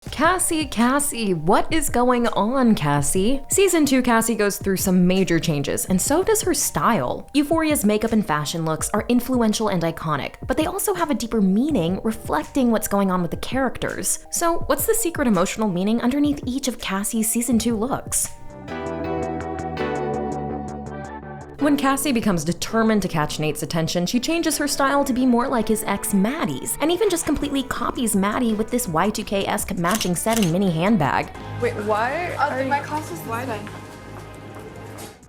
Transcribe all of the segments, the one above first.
Cassie, what is going on, Cassie? Season 2 Cassie goes through some major changes, and so does her style. Euphoria's makeup and fashion looks are influential and iconic, but they also have a deeper meaning reflecting what's going on with the characters. So what's the secret emotional meaning underneath each of Cassie's Season 2 looks? When Cassie becomes determined to catch Nate's attention, she changes her style to be more like his ex Maddy's, and even just completely copies Maddy with this Y2K-esque matching set and mini handbag. Wait, why? My class is why then?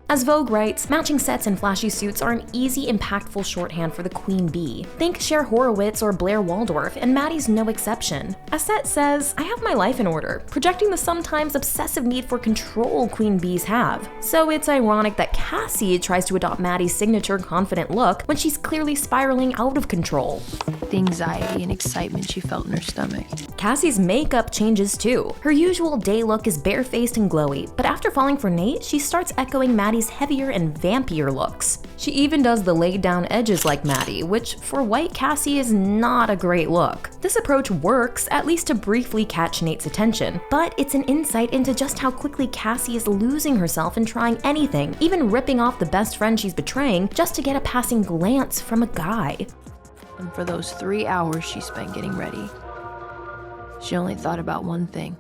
As Vogue writes, matching sets and flashy suits are an easy, impactful shorthand for the queen bee. Think Cher Horowitz or Blair Waldorf, and Maddy's no exception. A set says, I have my life in order, projecting the sometimes obsessive need for control queen bees have. So it's ironic that Cassie tries to adopt Maddy's signature confident look when she's clearly spiraling out of control. The anxiety and excitement she felt in her stomach. Cassie's makeup changes too. Her usual day look is barefaced and glowy, but after falling for Nate, she starts echoing Maddy's heavier and vampier looks. She even does the laid down edges like Maddy, which for white Cassie is not a great look. This approach works, at least to briefly catch Nate's attention, but it's an insight into just how quickly Cassie is losing herself and trying anything, even ripping off the best friend she's betraying just to get a passing glance from a guy. And for those 3 hours she spent getting ready, she only thought about one thing.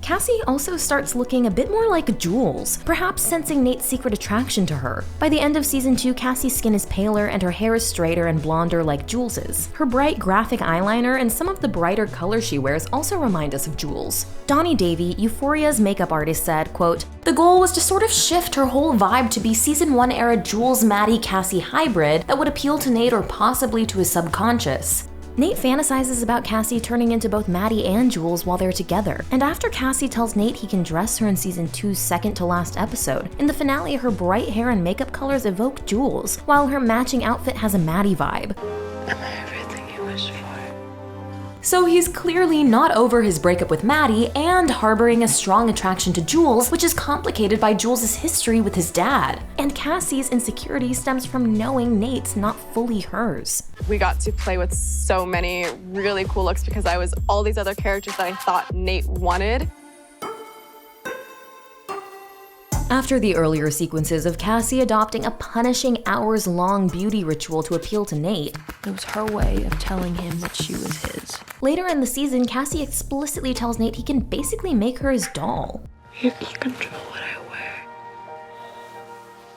Cassie also starts looking a bit more like Jules, perhaps sensing Nate's secret attraction to her. By the end of Season 2, Cassie's skin is paler and her hair is straighter and blonder like Jules's. Her bright graphic eyeliner and some of the brighter colors she wears also remind us of Jules. Donnie Davy, Euphoria's makeup artist, said, quote, "The goal was to sort of shift her whole vibe to be Season 1 era Jules, Maddy, Cassie hybrid that would appeal to Nate or possibly to his subconscious." Nate fantasizes about Cassie turning into both Maddy and Jules while they're together, and after Cassie tells Nate he can dress her in Season 2's second to last episode, in the finale her bright hair and makeup colors evoke Jules, while her matching outfit has a Maddy vibe. Am I everything you wish for? So he's clearly not over his breakup with Maddy and harboring a strong attraction to Jules, which is complicated by Jules' history with his dad. And Cassie's insecurity stems from knowing Nate's not fully hers. We got to play with so many really cool looks because I was all these other characters that I thought Nate wanted. After the earlier sequences of Cassie adopting a punishing hours-long beauty ritual to appeal to Nate, it was her way of telling him that she was his. Later in the season, Cassie explicitly tells Nate he can basically make her his doll. You control what I wear,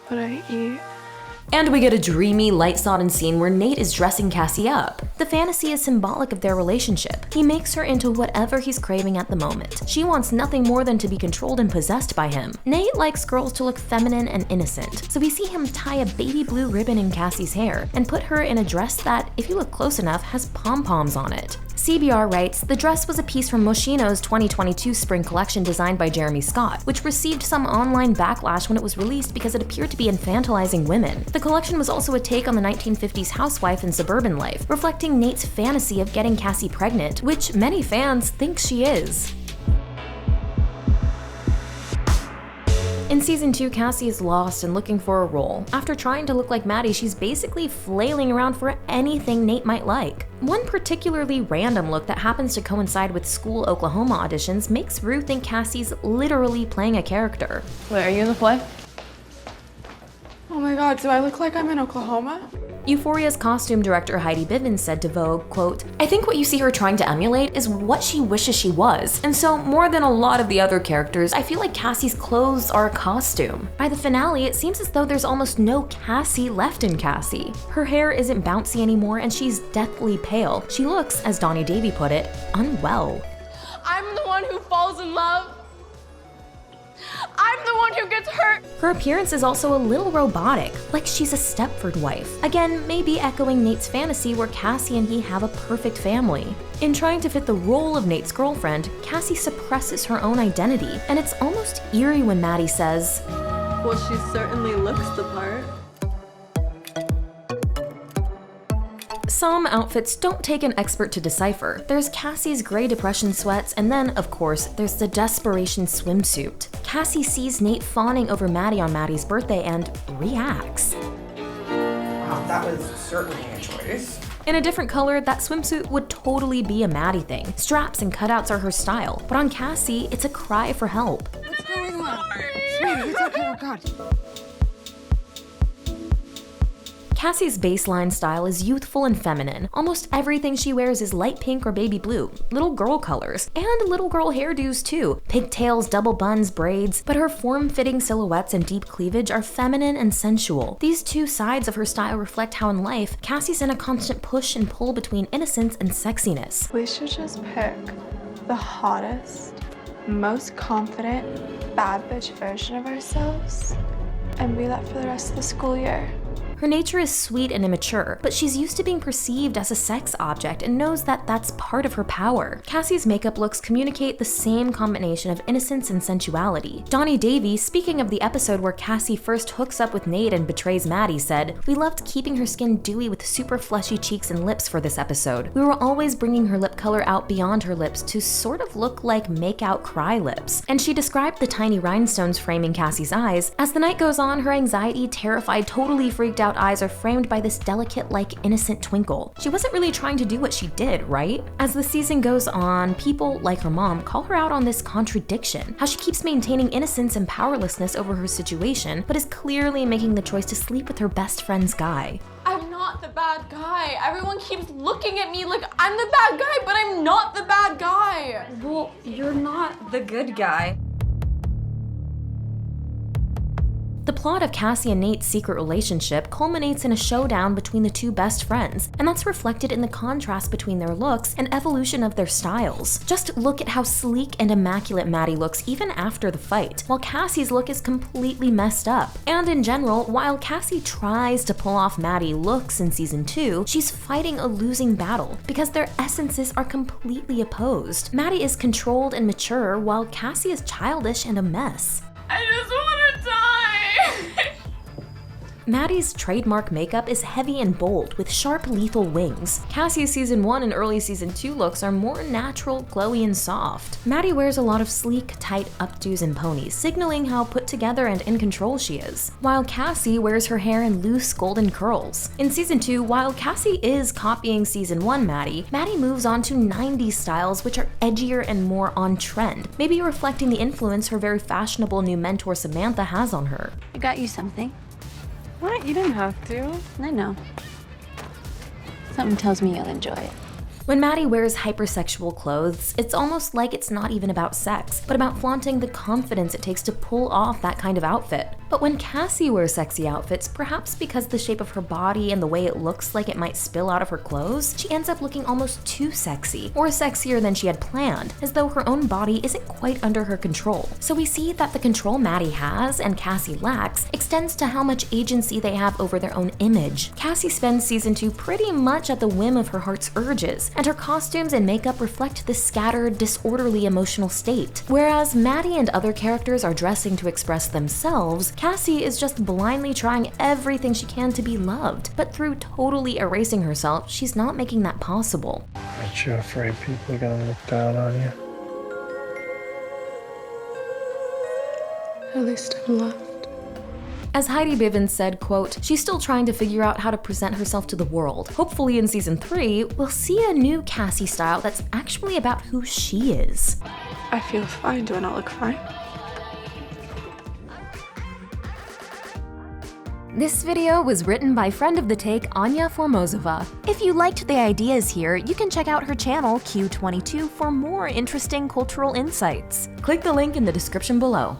what I eat. And we get a dreamy, light-sodden scene where Nate is dressing Cassie up. The fantasy is symbolic of their relationship. He makes her into whatever he's craving at the moment. She wants nothing more than to be controlled and possessed by him. Nate likes girls to look feminine and innocent, so we see him tie a baby blue ribbon in Cassie's hair and put her in a dress that, if you look close enough, has pom-poms on it. CBR writes, the dress was a piece from Moschino's 2022 spring collection designed by Jeremy Scott, which received some online backlash when it was released because it appeared to be infantilizing women. The collection was also a take on the 1950s housewife and suburban life, reflecting Nate's fantasy of getting Cassie pregnant, which many fans think she is. In Season 2, Cassie is lost and looking for a role. After trying to look like Maddy, she's basically flailing around for anything Nate might like. One particularly random look that happens to coincide with school Oklahoma auditions makes Rue think Cassie's literally playing a character. Wait, are you in the play? Oh my god, do I look like I'm in Oklahoma? Euphoria's costume director Heidi Bivens said to Vogue, quote, "I think what you see her trying to emulate is what she wishes she was, and so more than a lot of the other characters, I feel like Cassie's clothes are a costume." By the finale, it seems as though there's almost no Cassie left in Cassie. Her hair isn't bouncy anymore and she's deathly pale. She looks, as Donnie Davy put it, unwell. I'm the one who falls in love. I'm the one who gets hurt. Her appearance is also a little robotic, like she's a Stepford wife. Again, maybe echoing Nate's fantasy where Cassie and he have a perfect family. In trying to fit the role of Nate's girlfriend, Cassie suppresses her own identity, and it's almost eerie when Maddy says, Well, she certainly looks the part. Some outfits don't take an expert to decipher. There's Cassie's gray depression sweats, and then, of course, there's the desperation swimsuit. Cassie sees Nate fawning over Maddy on Maddy's birthday and reacts. Wow, that was certainly a choice. In a different color, that swimsuit would totally be a Maddy thing. Straps and cutouts are her style, but on Cassie, it's a cry for help. What's going on? Sweetie, it's okay, oh God. Cassie's baseline style is youthful and feminine. Almost everything she wears is light pink or baby blue, little girl colors, and little girl hairdos too. Pigtails, double buns, braids, but her form-fitting silhouettes and deep cleavage are feminine and sensual. These two sides of her style reflect how in life, Cassie's in a constant push and pull between innocence and sexiness. We should just pick the hottest, most confident, bad bitch version of ourselves and be that for the rest of the school year. Her nature is sweet and immature, but she's used to being perceived as a sex object and knows that that's part of her power. Cassie's makeup looks communicate the same combination of innocence and sensuality. Donnie Davy, speaking of the episode where Cassie first hooks up with Nate and betrays Maddy, said, "We loved keeping her skin dewy with super fleshy cheeks and lips for this episode. We were always bringing her lip color out beyond her lips to sort of look like make-out cry lips." And she described the tiny rhinestones framing Cassie's eyes. As the night goes on, her anxiety, terrified, totally freaked out eyes are framed by this delicate, innocent twinkle. She wasn't really trying to do what she did, right? As the season goes on, people, like her mom, call her out on this contradiction, how she keeps maintaining innocence and powerlessness over her situation, but is clearly making the choice to sleep with her best friend's guy. I'm not the bad guy. Everyone keeps looking at me like I'm the bad guy, but I'm not the bad guy. Well, you're not the good guy. The plot of Cassie and Nate's secret relationship culminates in a showdown between the two best friends, and that's reflected in the contrast between their looks and evolution of their styles. Just look at how sleek and immaculate Maddy looks even after the fight, while Cassie's look is completely messed up. And in general, while Cassie tries to pull off Maddy looks in season 2, she's fighting a losing battle because their essences are completely opposed. Maddy is controlled and mature, while Cassie is childish and a mess. I just want to die. Maddy's trademark makeup is heavy and bold, with sharp, lethal wings. Cassie's season 1 and early season 2 looks are more natural, glowy, and soft. Maddy wears a lot of sleek, tight updos and ponies, signaling how put together and in control she is, while Cassie wears her hair in loose, golden curls. In season 2, while Cassie is copying season 1 Maddy moves on to 90s styles which are edgier and more on trend, maybe reflecting the influence her very fashionable new mentor Samantha has on her. I got you something. What? You didn't have to. I know. Something tells me you'll enjoy it. When Maddy wears hypersexual clothes, it's almost like it's not even about sex, but about flaunting the confidence it takes to pull off that kind of outfit. But when Cassie wears sexy outfits, perhaps because the shape of her body and the way it looks like it might spill out of her clothes, she ends up looking almost too sexy, or sexier than she had planned, as though her own body isn't quite under her control. So we see that the control Maddy has, and Cassie lacks, extends to how much agency they have over their own image. Cassie spends season 2 pretty much at the whim of her heart's urges, and her costumes and makeup reflect this scattered, disorderly emotional state. Whereas Maddy and other characters are dressing to express themselves, Cassie is just blindly trying everything she can to be loved, but through totally erasing herself, she's not making that possible. Aren't you afraid people are gonna look down on you? At least I'm loved. As Heidi Bivens said, quote, "She's still trying to figure out how to present herself to the world. Hopefully in season 3, we'll see a new Cassie style that's actually about who she is." I feel fine. Do I not look fine? This video was written by friend of the take Anya Formozova. If you liked the ideas here, you can check out her channel Q22 for more interesting cultural insights. Click the link in the description below.